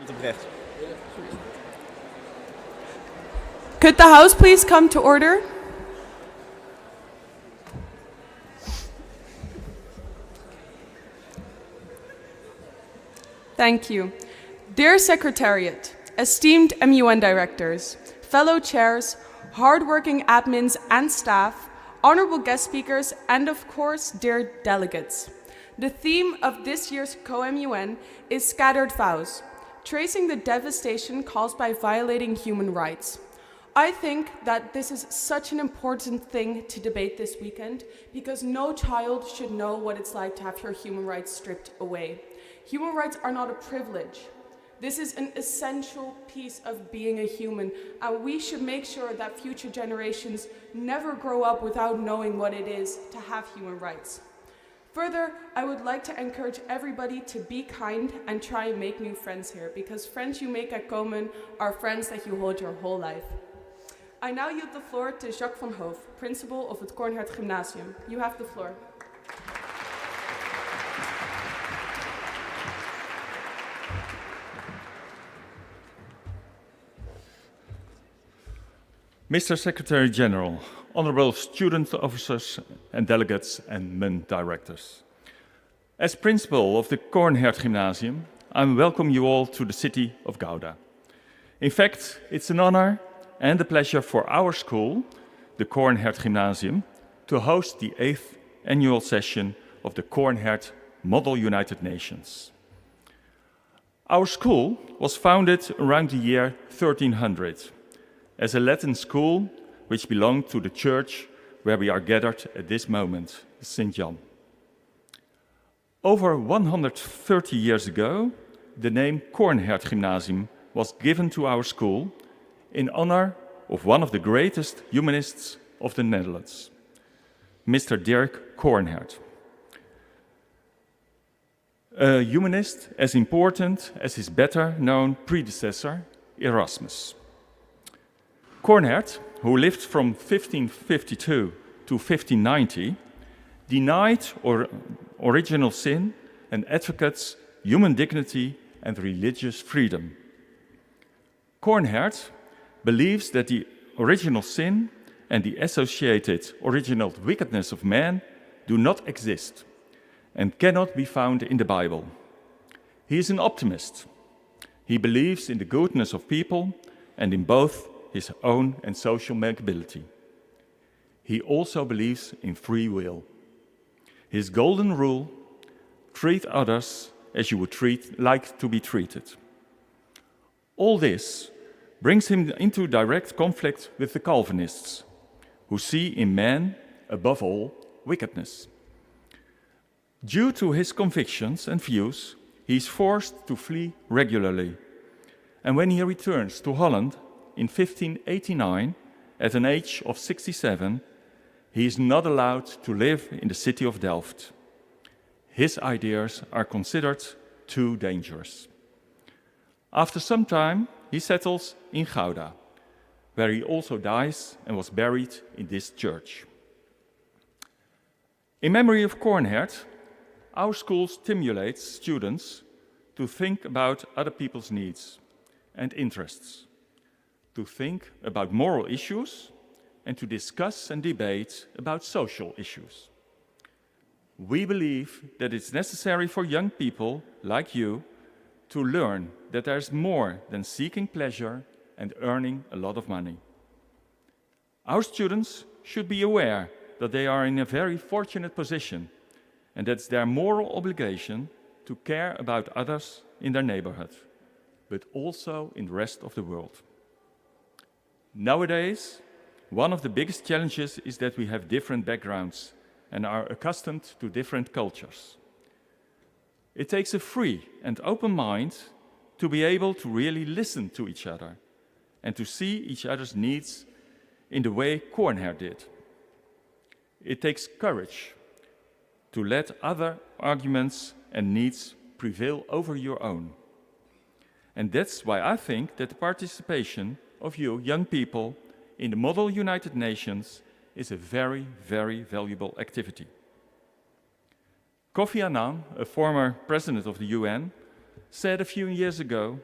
Met op rechts. Could the House please come to order? Thank you. Dear Secretariat, esteemed MUN directors, fellow chairs, hardworking admins and staff, honorable guest speakers, and of course, dear delegates. The theme of this year's CoMUN is Scattered Vows, tracing the devastation caused by violating human rights. I think that this is such an important thing to debate this weekend because no child should know what it's like to have your human rights stripped away. Human rights are not a privilege. This is an essential piece of being a human, and we should make sure that future generations never grow up without knowing what it is to have human rights. Further, I would like to encourage everybody to be kind and try and make new friends here, because friends you make at Komen are friends that you hold your whole life. I now yield the floor to Jacques van Hoof, principal of het Kornhert Gymnasium. You have the floor. Mr. Secretary General, honorable student officers and delegates and MUN directors. As principal of the Kornhert Gymnasium, I welcome you all to the city of Gouda. In fact, it's an honor and a pleasure for our school, the Kornhert Gymnasium, to host the 8th annual session of the Kornhert Model United Nations. Our school was founded around the year 1300 as a Latin school which belonged to the church where we are gathered at this moment, Sint Jan. Over 130 years ago, the name Kornhert Gymnasium was given to our school in honor of one of the greatest humanists of the Netherlands, Mr. Dirk Kornhert. A humanist as important as his better-known predecessor, Erasmus. Kornhert, who lived from 1552 to 1590, denied original sin and advocates human dignity and religious freedom. Kornhert believes that the original sin and the associated original wickedness of man do not exist and cannot be found in the Bible. He is an optimist. He believes in the goodness of people and in both his own and social makeability. He also believes in free will. His golden rule, treat others as you would like to be treated. All this brings him into direct conflict with the Calvinists, who see in man, above all, wickedness. Due to his convictions and views, he is forced to flee regularly. And when he returns to Holland in 1589, at an age of 67, he is not allowed to live in the city of Delft. His ideas are considered too dangerous. After some time, he settles in Gouda, where he also dies and was buried in this church. In memory of Kornhert, our school stimulates students to think about other people's needs and interests, to think about moral issues, and to discuss and debate about social issues. We believe that it's necessary for young people like you to learn that there's more than seeking pleasure and earning a lot of money. Our students should be aware that they are in a very fortunate position and that's their moral obligation to care about others in their neighborhood, but also in the rest of the world. Nowadays, one of the biggest challenges is that we have different backgrounds and are accustomed to different cultures. It takes a free and open mind to be able to really listen to each other and to see each other's needs in the way Kornhert did. It takes courage to let other arguments and needs prevail over your own. And that's why I think that the participation of you young people in the Model United Nations is a very, very valuable activity. Kofi Annan, a former president of the UN, said a few years ago,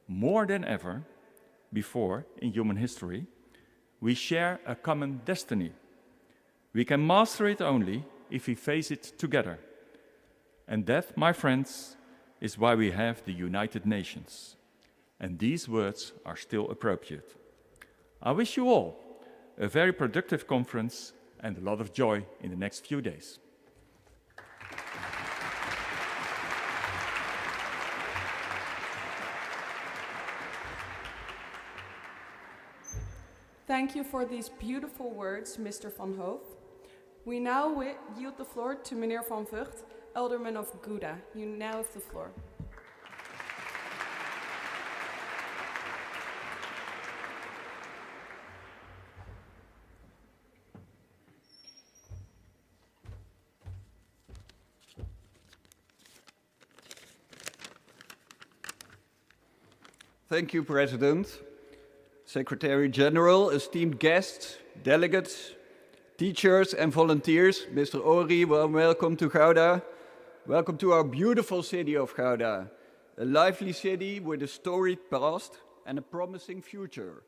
More than ever before in human history, we share a common destiny. We can master it only if we face it together. And that, my friends, is why we have the United Nations. And these words are still appropriate. I wish you all a very productive conference and a lot of joy in the next few days. Thank you for these beautiful words, Mr. Van Hoof. We now yield the floor to Meneer Van Vught, Alderman of Gouda. You now have the floor. Thank you, President, Secretary General, esteemed guests, delegates, teachers and volunteers. Mr. Ori, welcome to Gouda. Welcome to our beautiful city of Gouda, a lively city with a storied past and a promising future.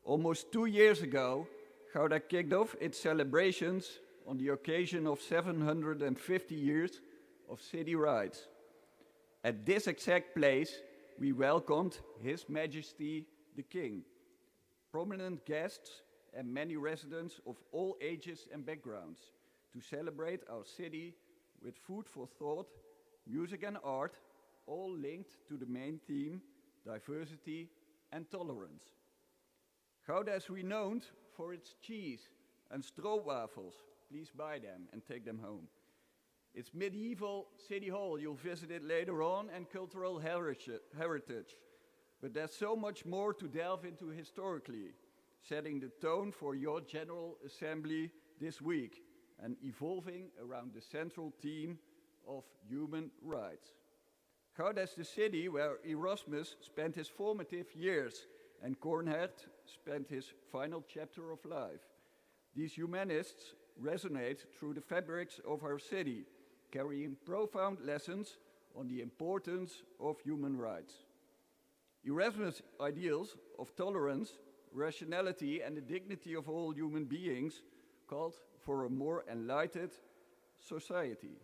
Almost 2 years ago, Gouda kicked off its celebrations on the occasion of 750 years of city rights. At this exact place, we welcomed His Majesty the King, prominent guests and many residents of all ages and backgrounds to celebrate our city with food for thought, music and art, all linked to the main theme, diversity and tolerance. Gouda is renowned for its cheese and stroopwafels. Please buy them and take them home. Its medieval city hall, you'll visit it later on, and cultural heritage. But there's so much more to delve into historically, setting the tone for your General Assembly this week and evolving around the central theme of human rights. Gouda is the city where Erasmus spent his formative years and Coornhert spent his final chapter of life. These humanists resonate through the fabrics of our city, carrying profound lessons on the importance of human rights. Erasmus' ideals of tolerance, rationality, and the dignity of all human beings called for a more enlightened society.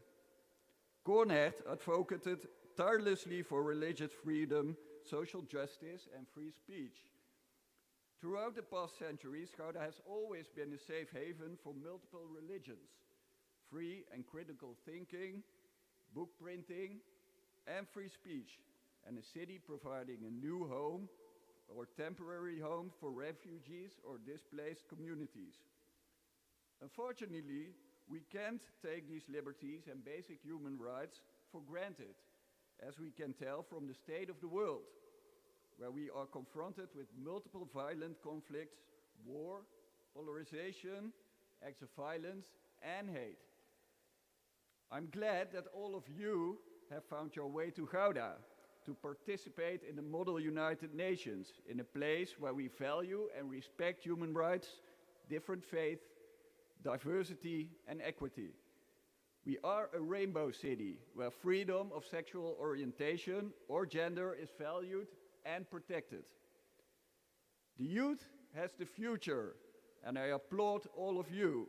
Coornhert advocated tirelessly for religious freedom, social justice, and free speech. Throughout the past centuries, Gouda has always been a safe haven for multiple religions, free and critical thinking, book printing, and free speech, and a city providing a new home or temporary home for refugees or displaced communities. Unfortunately, we can't take these liberties and basic human rights for granted, as we can tell from the state of the world, where we are confronted with multiple violent conflicts, war, polarization, acts of violence, and hate. I'm glad that all of you have found your way to Gouda to participate in the Model United Nations, in a place where we value and respect human rights, different faith, diversity, and equity. We are a rainbow city where freedom of sexual orientation or gender is valued and protected. The youth has the future, and I applaud all of you,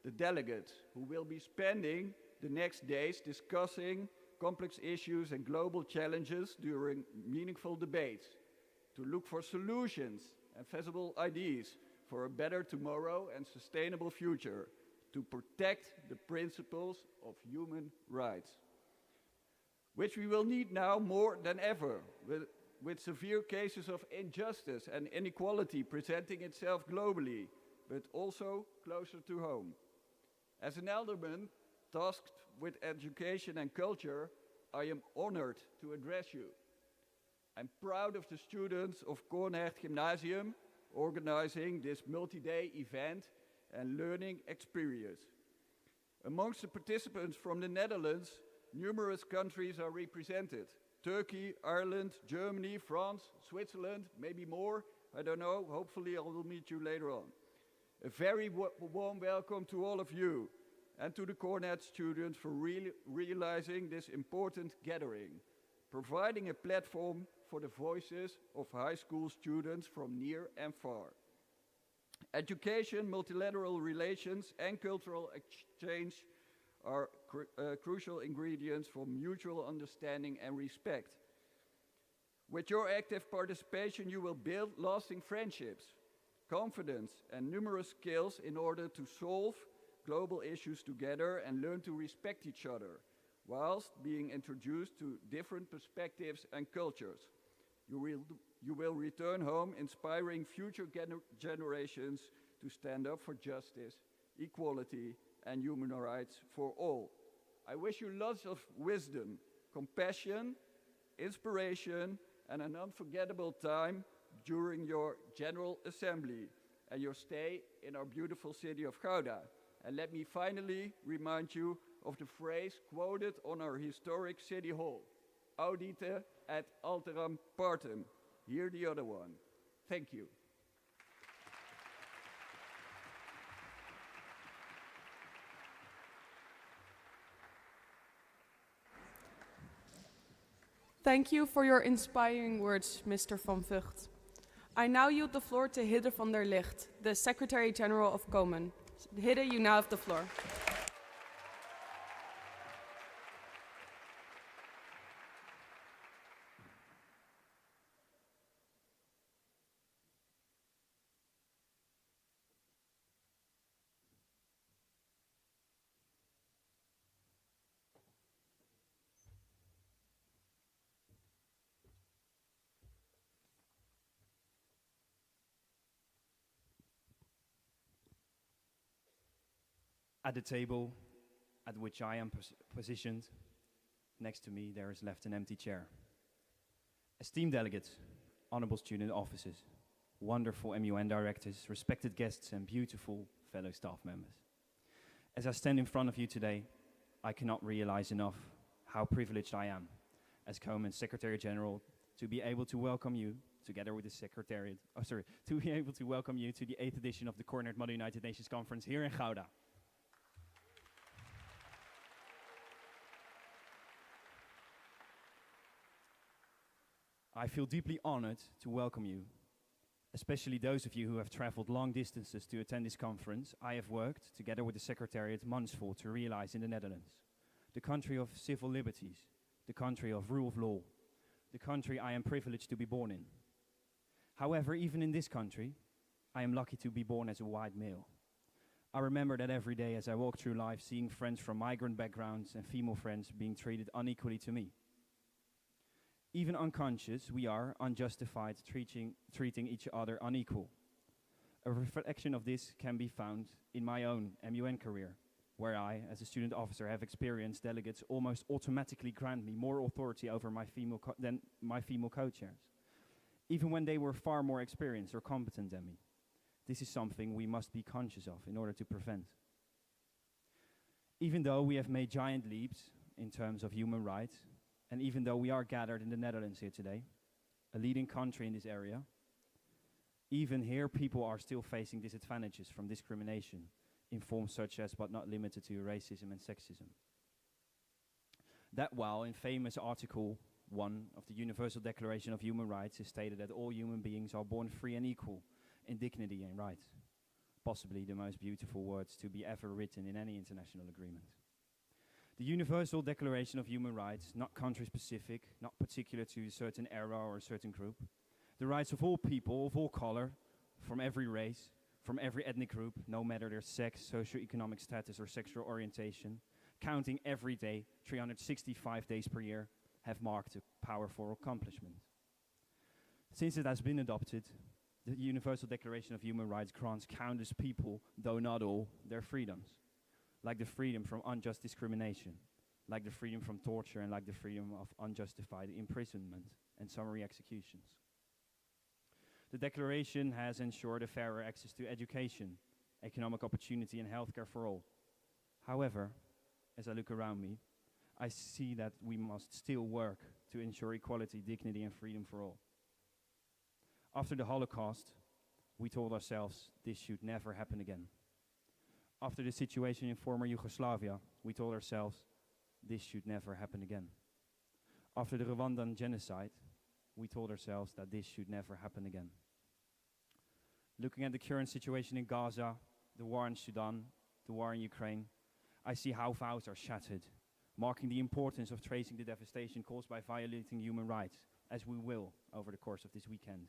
the delegates, who will be spending the next days discussing complex issues and global challenges during meaningful debates, to look for solutions and feasible ideas for a better tomorrow and sustainable future, to protect the principles of human rights, which we will need now more than ever, with severe cases of injustice and inequality presenting itself globally, but also closer to home. As an alderman tasked with education and culture, I am honored to address you. I'm proud of the students of Coornhert Gymnasium organizing this multi-day event and learning experience. Amongst the participants from the Netherlands, numerous countries are represented. Turkey, Ireland, Germany, France, Switzerland, maybe more, I don't know. Hopefully I will meet you later on. A very warm welcome to all of you and to the Coornhert students for realizing this important gathering, providing a platform for the voices of high school students from near and far. Education, multilateral relations, and cultural exchange are crucial ingredients for mutual understanding and respect. With your active participation, you will build lasting friendships, confidence, and numerous skills in order to solve global issues together and learn to respect each other, whilst being introduced to different perspectives and cultures. You will return home inspiring future generations to stand up for justice, equality, and human rights for all. I wish you lots of wisdom, compassion, inspiration, and an unforgettable time during your General Assembly and your stay in our beautiful city of Gouda. And let me finally remind you of the phrase quoted on our historic city hall, audite et alteram partem. Hear the other one. Thank you. Thank you for your inspiring words, Mr. van Vught. I now yield the floor to Hidde van der Licht, the Secretary General of Komen. Hidde, you now have the floor. At the table at which I am positioned, next to me there is left an empty chair. Esteemed delegates, honorable student officers, wonderful MUN directors, respected guests, and beautiful fellow staff members. As I stand in front of you today, I cannot realize enough how privileged I am as Komen Secretary General to be able to welcome you together with the Secretariat, to be able to welcome you to the 8th edition of the Coordinated Mother United Nations Conference here in Gouda. I feel deeply honored to welcome you, especially those of you who have traveled long distances to attend this conference. I have worked together with the Secretariat months for to realize in the Netherlands, the country of civil liberties, the country of rule of law, the country I am privileged to be born in. However, even in this country, I am lucky to be born as a white male. I remember that every day as I walk through life, seeing friends from migrant backgrounds and female friends being treated unequally to me. Even unconscious, we are unjustified treating each other unequal. A reflection of this can be found in my own MUN career, where I, as a student officer, have experienced delegates almost automatically grant me more authority over than my female co-chairs, even when they were far more experienced or competent than me. This is something we must be conscious of in order to prevent. Even though we have made giant leaps in terms of human rights, and even though we are gathered in the Netherlands here today, a leading country in this area, even here people are still facing disadvantages from discrimination in forms such as, but not limited to, racism and sexism. That while in famous Article 1 of the Universal Declaration of Human Rights is stated that all human beings are born free and equal in dignity and rights, possibly the most beautiful words to be ever written in any international agreement. The Universal Declaration of Human Rights, not country-specific, not particular to a certain era or a certain group. The rights of all people, of all color, from every race, from every ethnic group, no matter their sex, socioeconomic status, or sexual orientation, counting every day, 365 days per year, have marked a powerful accomplishment. Since it has been adopted, the Universal Declaration of Human Rights grants countless people, though not all, their freedoms. Like the freedom from unjust discrimination, like the freedom from torture, and like the freedom of unjustified imprisonment and summary executions. The Declaration has ensured a fairer access to education, economic opportunity, and healthcare for all. However, as I look around me, I see that we must still work to ensure equality, dignity, and freedom for all. After the Holocaust, we told ourselves this should never happen again. After the situation in former Yugoslavia, we told ourselves this should never happen again. After the Rwandan genocide, we told ourselves that this should never happen again. Looking at the current situation in Gaza, the war in Sudan, the war in Ukraine, I see how vows are shattered, marking the importance of tracing the devastation caused by violating human rights, as we will over the course of this weekend.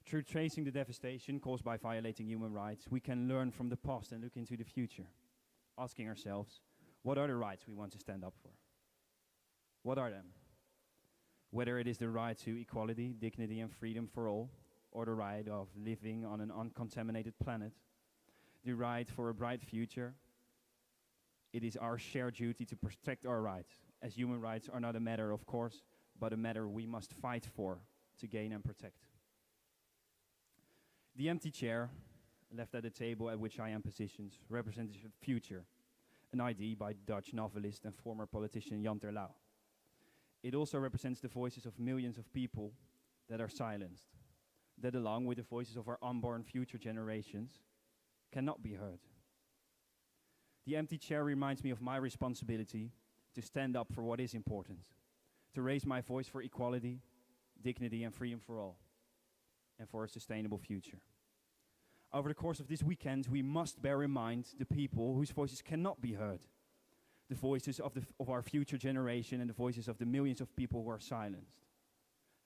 Through tracing the devastation caused by violating human rights, we can learn from the past and look into the future, asking ourselves, what are the rights we want to stand up for? What are them? Whether it is the right to equality, dignity and freedom for all, or the right of living on an uncontaminated planet, the right for a bright future, it is our shared duty to protect our rights, as human rights are not a matter of course, but a matter we must fight for to gain and protect. The empty chair, left at the table at which I am positioned, represents the future, an idea by Dutch novelist and former politician Jan Terlouw. It also represents the voices of millions of people that are silenced, that along with the voices of our unborn future generations, cannot be heard. The empty chair reminds me of my responsibility to stand up for what is important, to raise my voice for equality, dignity and freedom for all, and for a sustainable future. Over the course of this weekend, we must bear in mind the people whose voices cannot be heard, the voices of our future generation and the voices of the millions of people who are silenced.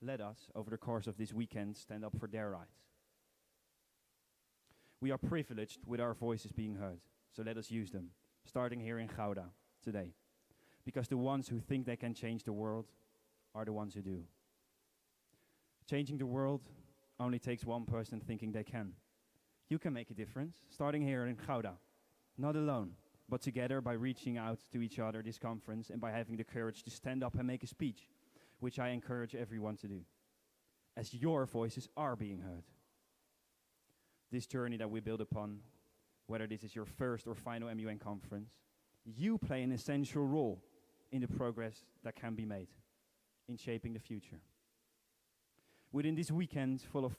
Let us, over the course of this weekend, stand up for their rights. We are privileged with our voices being heard, so let us use them, starting here in Gouda today, because the ones who think they can change the world are the ones who do. Changing the world only takes one person thinking they can. You can make a difference, starting here in Gouda, not alone, but together by reaching out to each other this conference and by having the courage to stand up and make a speech, which I encourage everyone to do, as your voices are being heard. This journey that we build upon, whether this is your first or final MUN conference, you play an essential role in the progress that can be made, in shaping the future. Within this weekend full of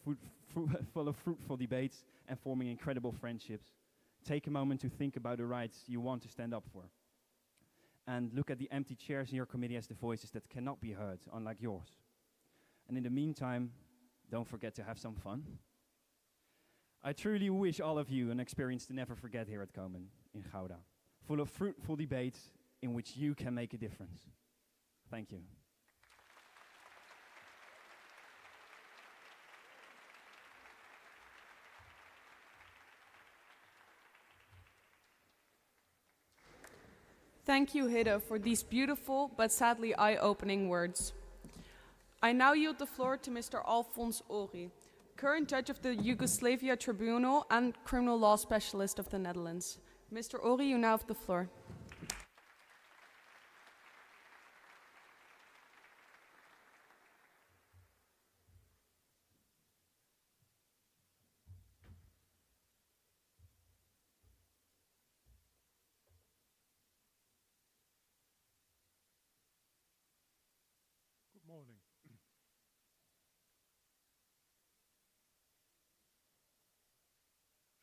fruitful debates and forming incredible friendships, take a moment to think about the rights you want to stand up for. And look at the empty chairs in your committee as the voices that cannot be heard, unlike yours. And in the meantime, don't forget to have some fun. I truly wish all of you an experience to never forget here at Komen in Gouda, full of fruitful debates in which you can make a difference. Thank you. Thank you, Hidde, for these beautiful but sadly eye-opening words. I now yield the floor to Mr. Alfons Ori, current judge of the Yugoslavia Tribunal and criminal law specialist of the Netherlands. Mr. Ori, you now have the floor. Good morning.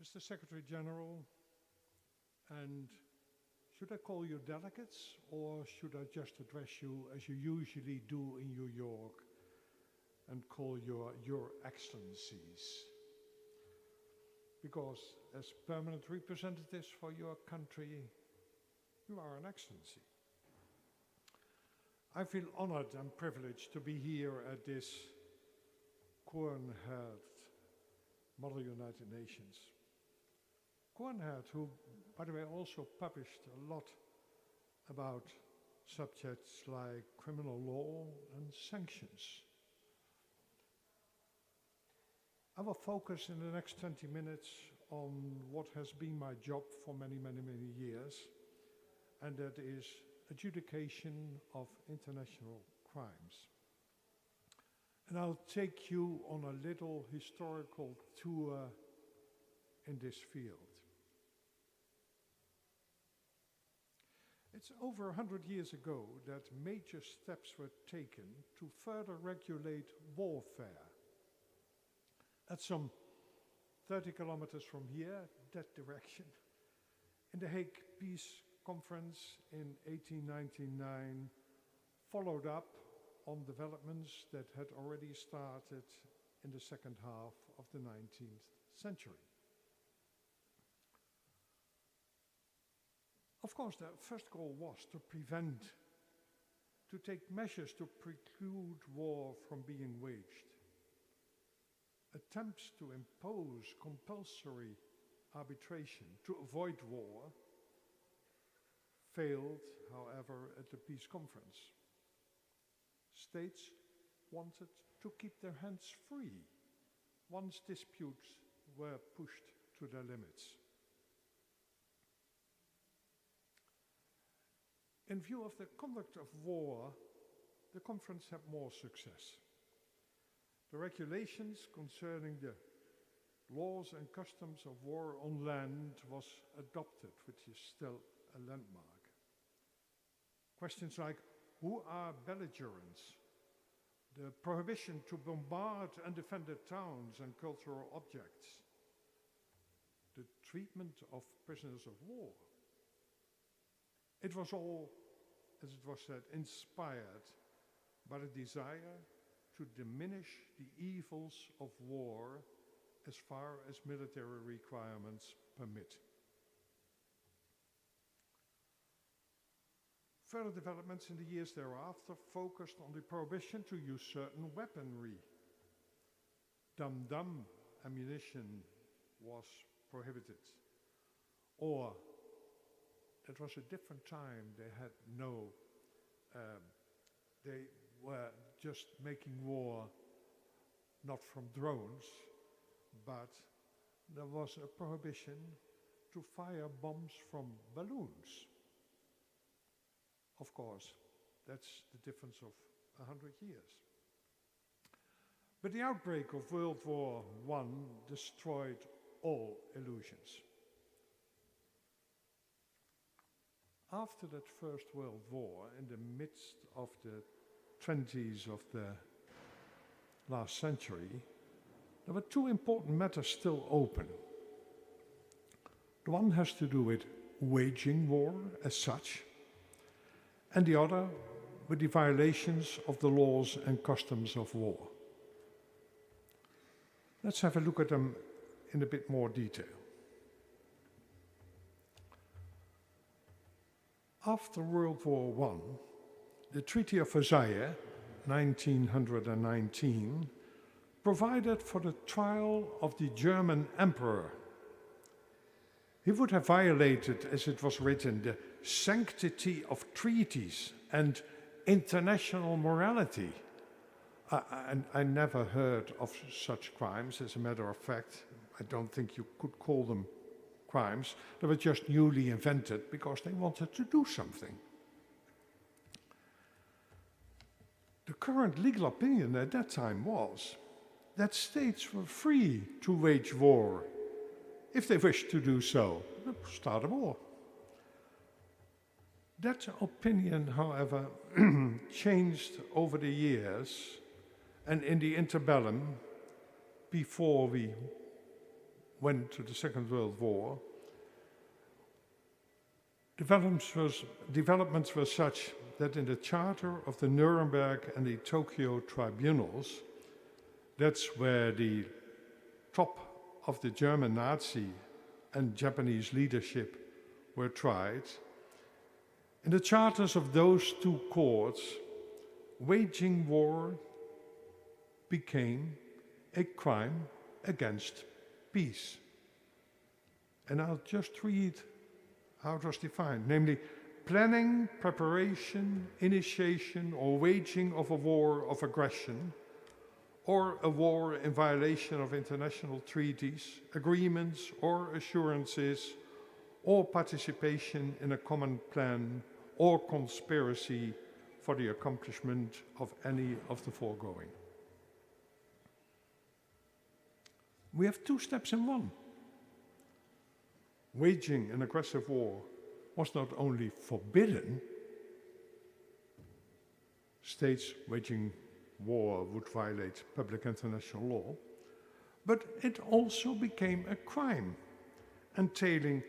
Mr. Secretary General, and should I call you delegates or should I just address you as you usually do in New York and call your excellencies? Because as permanent representatives for your country, you are an excellency. I feel honored and privileged to be here at this Koornhert Model United Nations. Koornhert, who, by the way, also published a lot about subjects like criminal law and sanctions. I will focus in the next 20 minutes on what has been my job for many, many, many years, and that is adjudication of international crimes. And I'll take you on a little historical tour in this field. It's over 100 years ago that major steps were taken to further regulate warfare. At some 30 kilometers from here, that direction, in the Hague Peace Conference in 1899, followed up on developments that had already started in the second half of the 19th century. Of course, the first goal was to take measures to preclude war from being waged. Attempts to impose compulsory arbitration to avoid war failed, however, at the peace conference. States wanted to keep their hands free once disputes were pushed to their limits. In view of the conduct of war, the conference had more success. The regulations concerning the laws and customs of war on land was adopted, which is still a landmark. Questions like, who are belligerents? The prohibition to bombard undefended towns and cultural objects. The treatment of prisoners of war. It was all, as it was said, inspired by the desire to diminish the evils of war as far as military requirements permit. Further developments in the years thereafter focused on the prohibition to use certain weaponry. Dum-dum ammunition was prohibited. Or, it was a different time, they were just making war not from drones, but there was a prohibition to fire bombs from balloons. Of course, that's the difference of 100 years. But the outbreak of World War I destroyed all illusions. After that First World War, in the midst of the 20s of the last century, there were two important matters still open. The one has to do with waging war as such, and the other with the violations of the laws and customs of war. Let's have a look at them in a bit more detail. After World War I, the Treaty of Versailles, 1919, provided for the trial of the German emperor. He would have violated, as it was written, the sanctity of treaties and international morality. I never heard of such crimes. As a matter of fact, I don't think you could call them crimes. They were just newly invented because they wanted to do something. The current legal opinion at that time was that states were free to wage war if they wished to do so, start a war. That opinion, however, changed over the years, and in the interbellum, before we went to the Second World War, developments were such that in the charter of the Nuremberg and the Tokyo tribunals, that's where the top of the German Nazi and Japanese leadership were tried. In the charters of those two courts, waging war became a crime against peace. And I'll just read how it was defined, namely, planning, preparation, initiation, or waging of a war of aggression, or a war in violation of international treaties, agreements, or assurances, or participation in a common plan or conspiracy for the accomplishment of any of the foregoing. We have two steps in one. Waging an aggressive war was not only forbidden, states waging war would violate public international law, but it also became a crime, entailing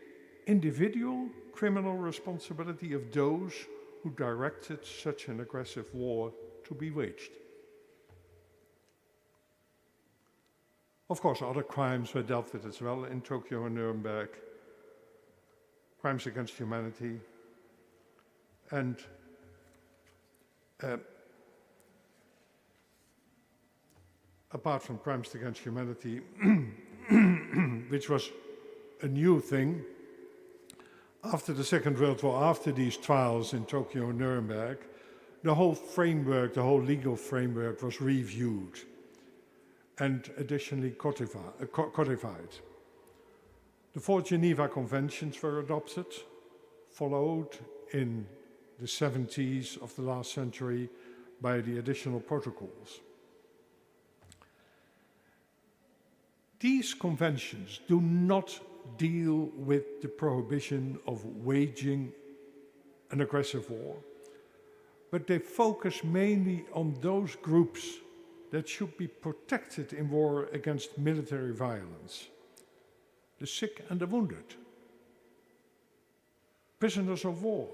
individual criminal responsibility of those who directed such an aggressive war to be waged. Of course, other crimes were dealt with as well in Tokyo and Nuremberg, crimes against humanity, and apart from crimes against humanity, which was a new thing, after the Second World War, after these trials in Tokyo and Nuremberg, the whole framework, the whole legal framework was reviewed and additionally codified. The 4 Geneva Conventions were adopted, followed in the 70s of the last century by the additional protocols. These conventions do not deal with the prohibition of waging an aggressive war, but they focus mainly on those groups that should be protected in war against military violence: the sick and the wounded, prisoners of war,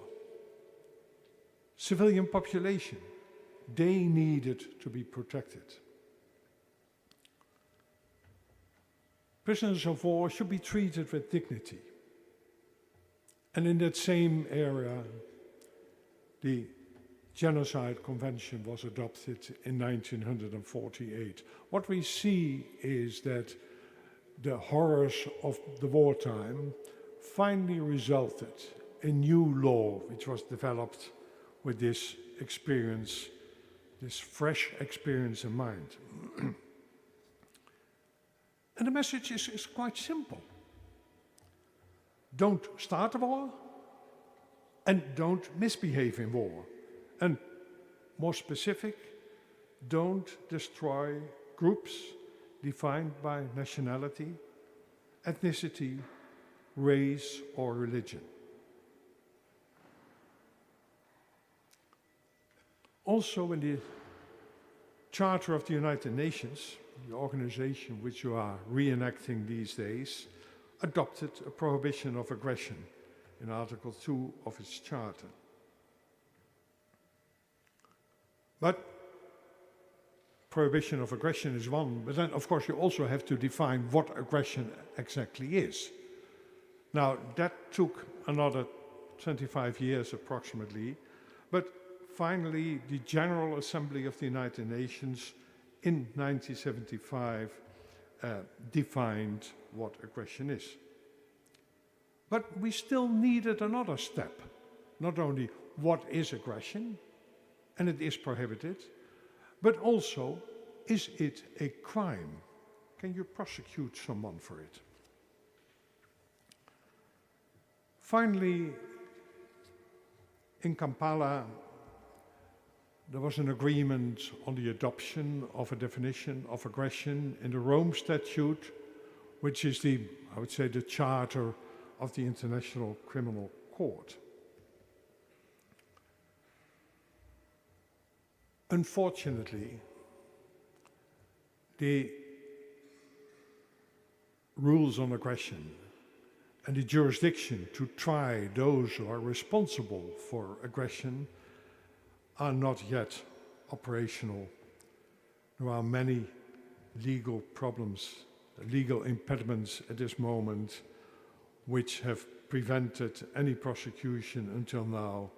civilian population. They needed to be protected. Prisoners of war should be treated with dignity. And in that same area, the Genocide Convention was adopted in 1948. What we see is that the horrors of the wartime finally resulted in new law, which was developed with this experience, this fresh experience in mind. And the message is quite simple. Don't start a war and don't misbehave in war. And more specific, don't destroy groups defined by nationality, ethnicity, race, or religion. Also in the Charter of the United Nations, the organization which you are reenacting these days, adopted a prohibition of aggression in Article 2 of its charter. But prohibition of aggression is one, but then of course you also have to define what aggression exactly is. Now that took another 25 years approximately, but finally the General Assembly of the United Nations in 1975 defined what aggression is. But we still needed another step, not only what is aggression, and it is prohibited, but also, is it a crime? Can you prosecute someone for it? Finally, in Kampala, there was an agreement on the adoption of a definition of aggression in the Rome Statute, which is the, I would say, the charter of the International Criminal Court. Unfortunately, the rules on aggression and the jurisdiction to try those who are responsible for aggression are not yet operational. There are many legal problems, legal impediments at this moment, which have prevented any prosecution until now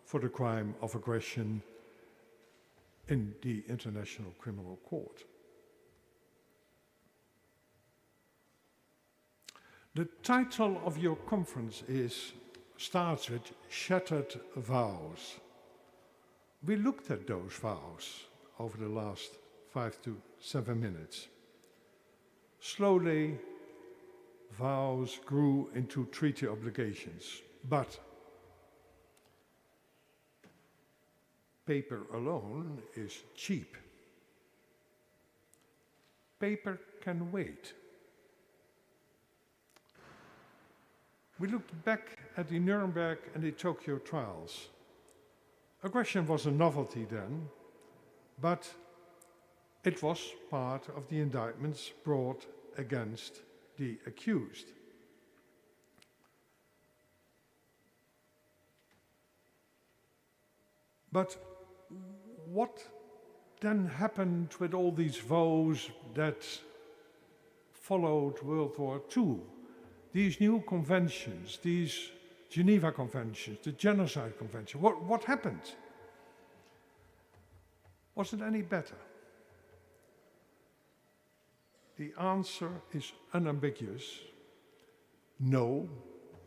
for the crime of aggression in the International Criminal Court. The title of your conference starts with Shattered Vows. We looked at those vows over the last 5 to 7 minutes. Slowly, vows grew into treaty obligations, but paper alone is cheap. Paper can wait. We looked back at the Nuremberg and the Tokyo trials. Aggression was a novelty then, but it was part of the indictments brought against the accused. But what then happened with all these vows that followed World War II? These new conventions, these Geneva Conventions, the Genocide Convention, what happened? Was it any better? The answer is unambiguous. No,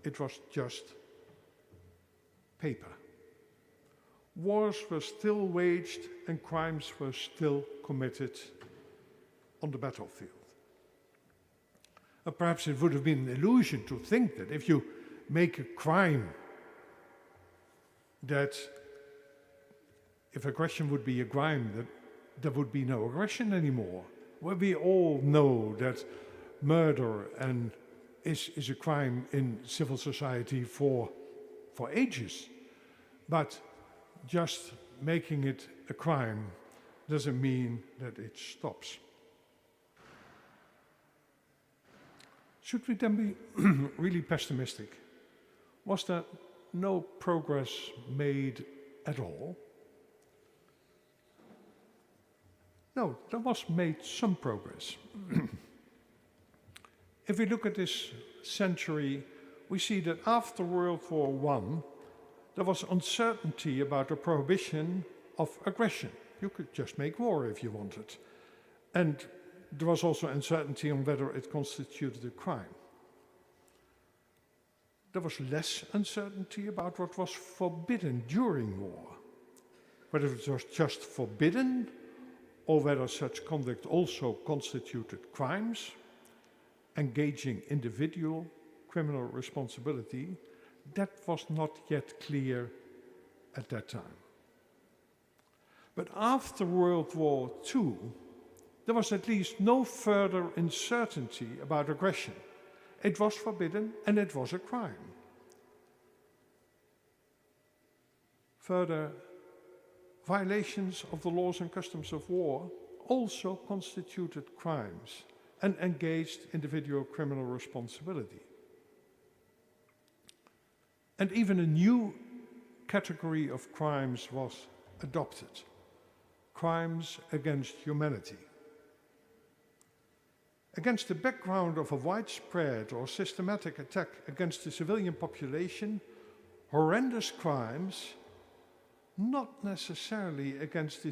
it was just paper. Wars were still waged and crimes were still committed on the battlefield. Perhaps it would have been an illusion to think that if you make a crime, that if aggression would be a crime, that there would be no aggression anymore. Well, we all know that murder is a crime in civil society for ages. But just making it a crime doesn't mean that it stops. Should we then be really pessimistic? Was there no progress made at all? No, there was made some progress. If we look at this century, we see that after World War I, there was uncertainty about the prohibition of aggression. You could just make war if you wanted. And there was also uncertainty on whether it constituted a crime. There was less uncertainty about what was forbidden during war, whether it was just forbidden or whether such conduct also constituted crimes, engaging individual criminal responsibility. That was not yet clear at that time. But after World War II, there was at least no further uncertainty about aggression. It was forbidden and it was a crime. Further, violations of the laws and customs of war also constituted crimes and engaged individual criminal responsibility. And even a new category of crimes was adopted: crimes against humanity. Against the background of a widespread or systematic attack against the civilian population, horrendous crimes, not necessarily against the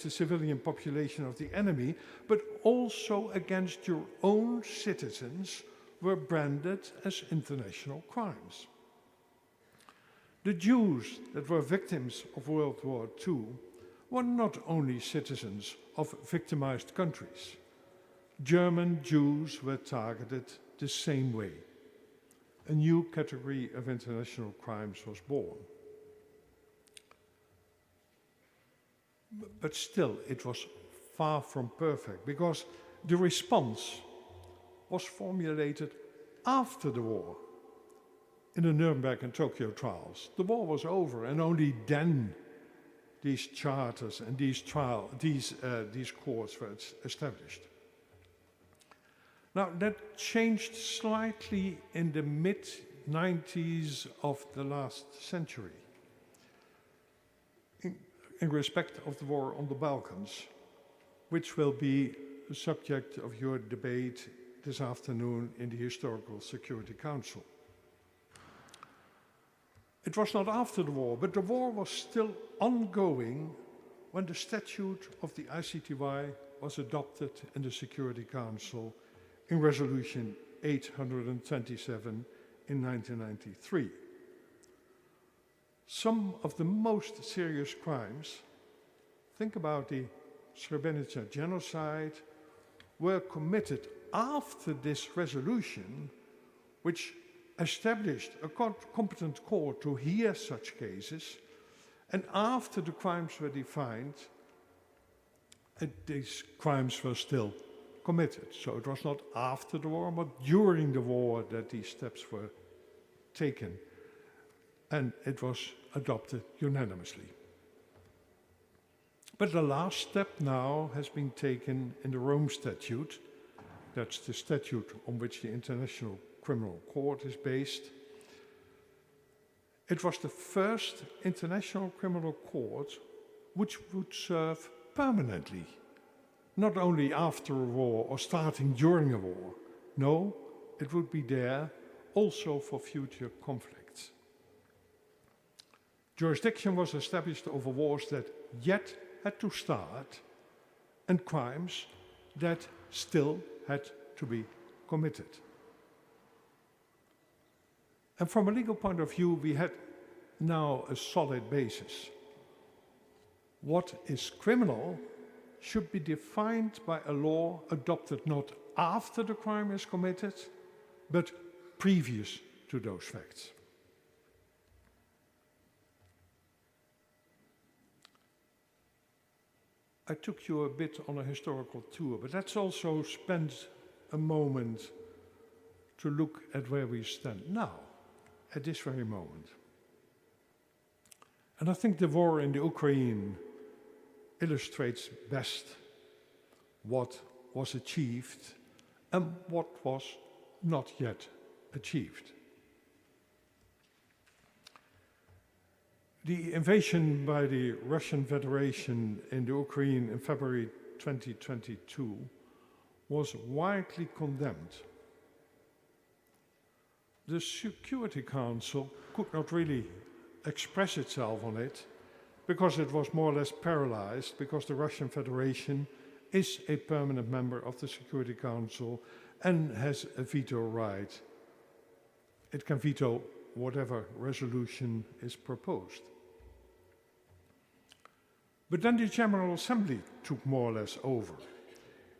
civilian population of the enemy, but also against your own citizens, were branded as international crimes. The Jews that were victims of World War II were not only citizens of victimized countries. German Jews were targeted the same way. A new category of international crimes was born. But still, it was far from perfect, because the response was formulated after the war in the Nuremberg and Tokyo trials. The war was over, and only then these charters and these courts were established. Now, that changed slightly in the mid-90s of the last century in respect of the war on the Balkans, which will be the subject of your debate this afternoon in the Historical Security Council. It was not after the war, but the war was still ongoing when the statute of the ICTY was adopted in the Security Council in Resolution 827 in 1993. Some of the most serious crimes, think about the Srebrenica genocide, were committed after this resolution, which established a competent court to hear such cases, and after the crimes were defined, these crimes were still committed. So it was not after the war, but during the war that these steps were taken, and it was adopted unanimously. But the last step now has been taken in the Rome Statute. That's the statute on which the International Criminal Court is based. It was the first international criminal court which would serve permanently, not only after a war or starting during a war. No, it would be there also for future conflicts. Jurisdiction was established over wars that yet had to start and crimes that still had to be committed. And from a legal point of view, we had now a solid basis. What is criminal should be defined by a law adopted not after the crime is committed, but previous to those facts. I took you a bit on a historical tour, but let's also spend a moment to look at where we stand now, at this very moment. And I think the war in the Ukraine illustrates best what was achieved and what was not yet achieved. The invasion by the Russian Federation in the Ukraine in February 2022 was widely condemned. The Security Council could not really express itself on it because it was more or less paralyzed, because the Russian Federation is a permanent member of the Security Council and has a veto right. It can veto whatever resolution is proposed. But then the General Assembly took more or less over.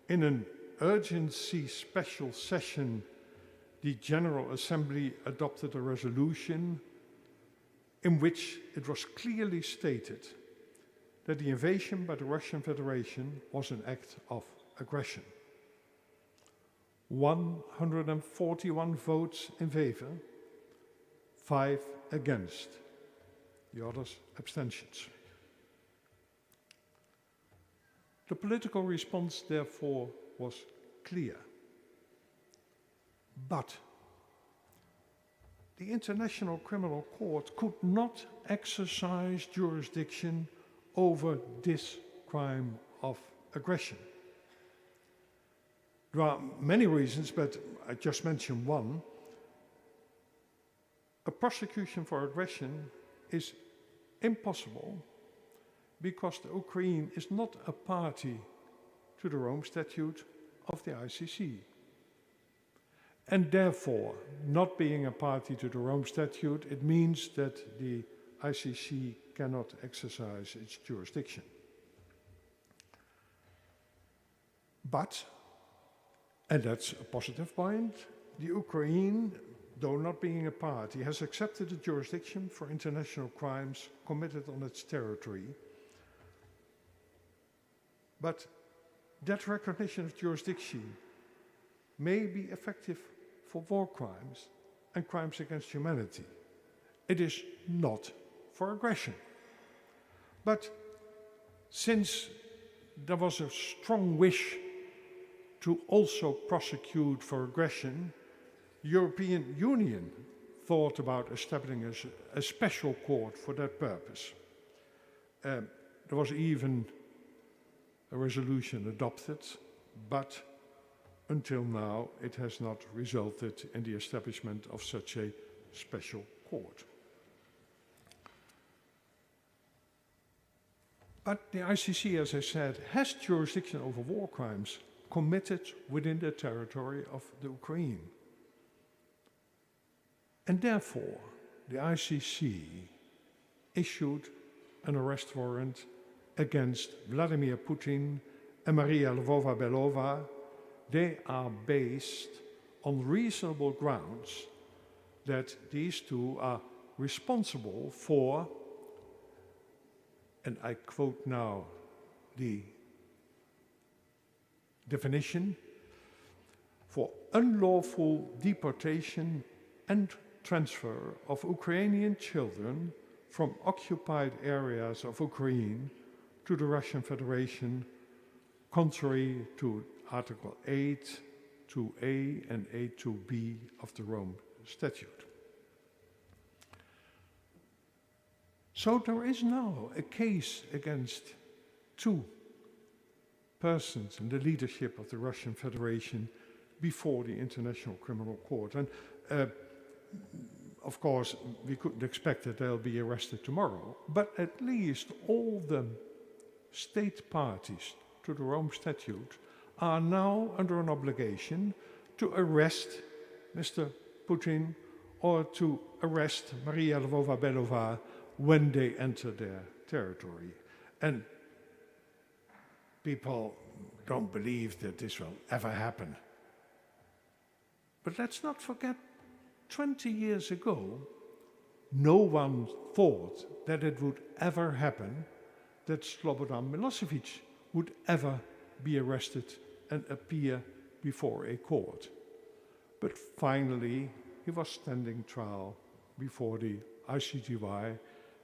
In an urgency special session, the General Assembly adopted a resolution in which it was clearly stated that the invasion by the Russian Federation was an act of aggression. 141 votes in favor, 5 against, the others abstentions. The political response, therefore, was clear. But the International Criminal Court could not exercise jurisdiction over this crime of aggression. There are many reasons, but I just mentioned one. A prosecution for aggression is impossible because the Ukraine is not a party to the Rome Statute of the ICC. And therefore, not being a party to the Rome Statute, it means that the ICC cannot exercise its jurisdiction. But, and that's a positive point, the Ukraine, though not being a party, has accepted the jurisdiction for international crimes committed on its territory. But that recognition of jurisdiction may be effective for war crimes and crimes against humanity. It is not for aggression. But since there was a strong wish to also prosecute for aggression, the European Union thought about establishing a special court for that purpose. There was even a resolution adopted, but until now it has not resulted in the establishment of such a special court. But the ICC, as I said, has jurisdiction over war crimes committed within the territory of the Ukraine. And therefore, the ICC issued an arrest warrant against Vladimir Putin and Maria Lvova-Belova. They are based on reasonable grounds that these two are responsible for, and I quote now the definition, for unlawful deportation and transfer of Ukrainian children from occupied areas of Ukraine to the Russian Federation, contrary to Article 8, 2a and 8, 2b of the Rome Statute. So there is now a case against 2 persons in the leadership of the Russian Federation before the International Criminal Court. And of course, we couldn't expect that they'll be arrested tomorrow, but at least all the state parties to the Rome Statute are now under an obligation to arrest Mr. Putin or to arrest Maria Lvova-Belova when they enter their territory. And people don't believe that this will ever happen. But let's not forget, 20 years ago, no one thought that it would ever happen, that Slobodan Milosevic would ever be arrested and appear before a court. But finally, he was standing trial before the ICTY,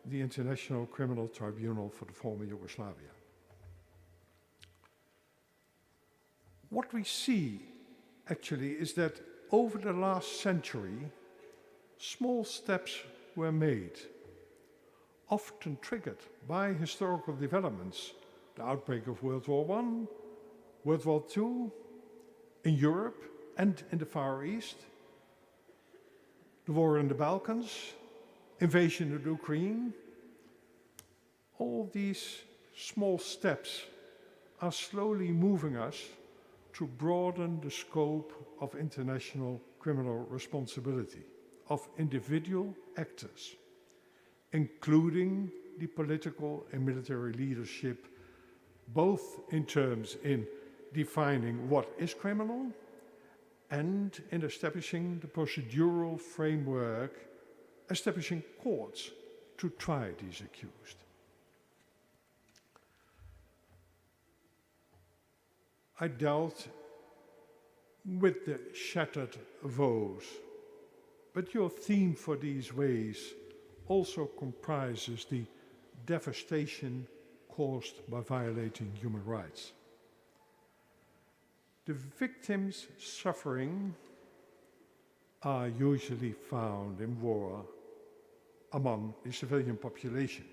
the International Criminal Tribunal for the former Yugoslavia. What we see, actually, is that over the last century, small steps were made, often triggered by historical developments, the outbreak of World War I, World War II, in Europe and in the Far East, the war in the Balkans, invasion of Ukraine. All these small steps are slowly moving us to broaden the scope of international criminal responsibility of individual actors, including the political and military leadership, both in terms in defining what is criminal and in establishing the procedural framework, establishing courts to try these accused. I dealt with the shattered vows, but your theme for these ways also comprises the devastation caused by violating human rights. The victims' suffering are usually found in war among the civilian population.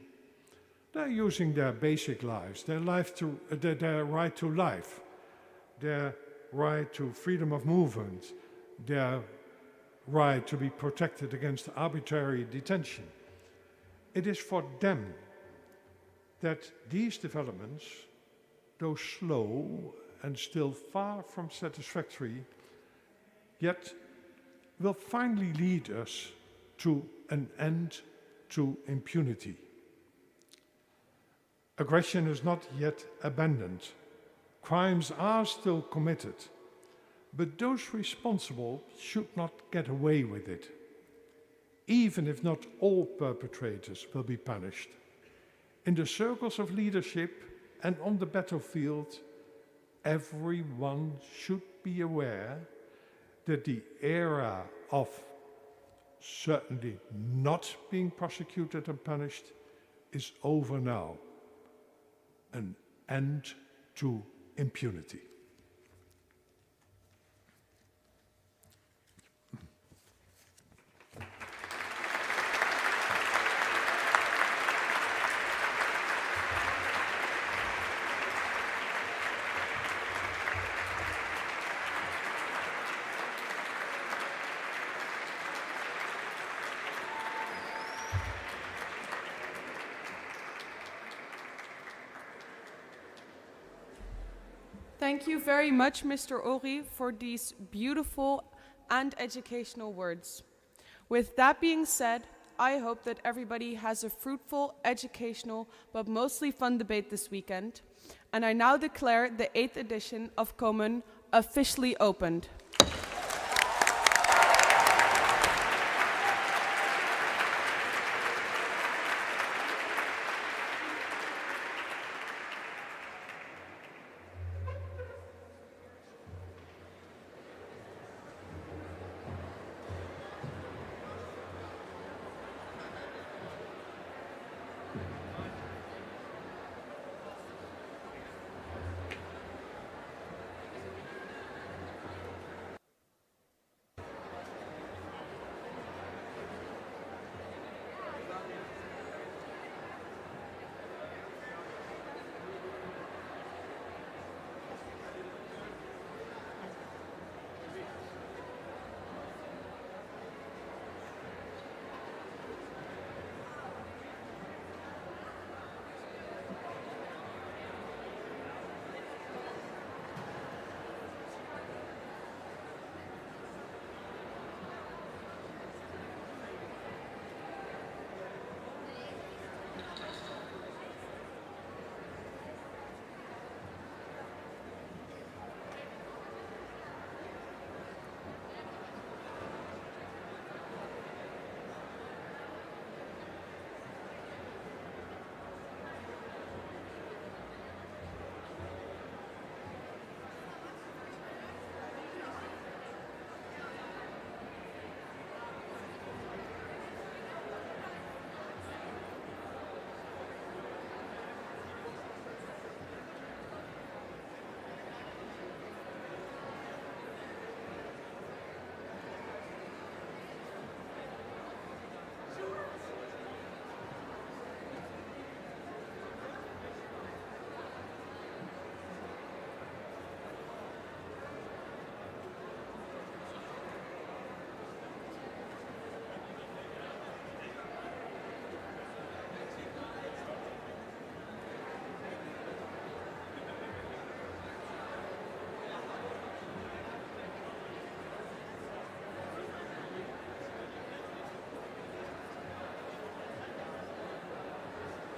They're using their basic lives, their right to life, their right to freedom of movement, their right to be protected against arbitrary detention. It is for them that these developments, though slow and still far from satisfactory, yet will finally lead us to an end to impunity. Aggression is not yet abandoned. Crimes are still committed, but those responsible should not get away with it, even if not all perpetrators will be punished. In the circles of leadership and on the battlefield, everyone should be aware that the era of certainly not being prosecuted and punished is over now. An end to impunity. Thank you very much, Mr. Ori, for these beautiful and educational words. With that being said, I hope that everybody has a fruitful, educational, but mostly fun debate this weekend. And I now declare the 8th edition of Komen officially opened.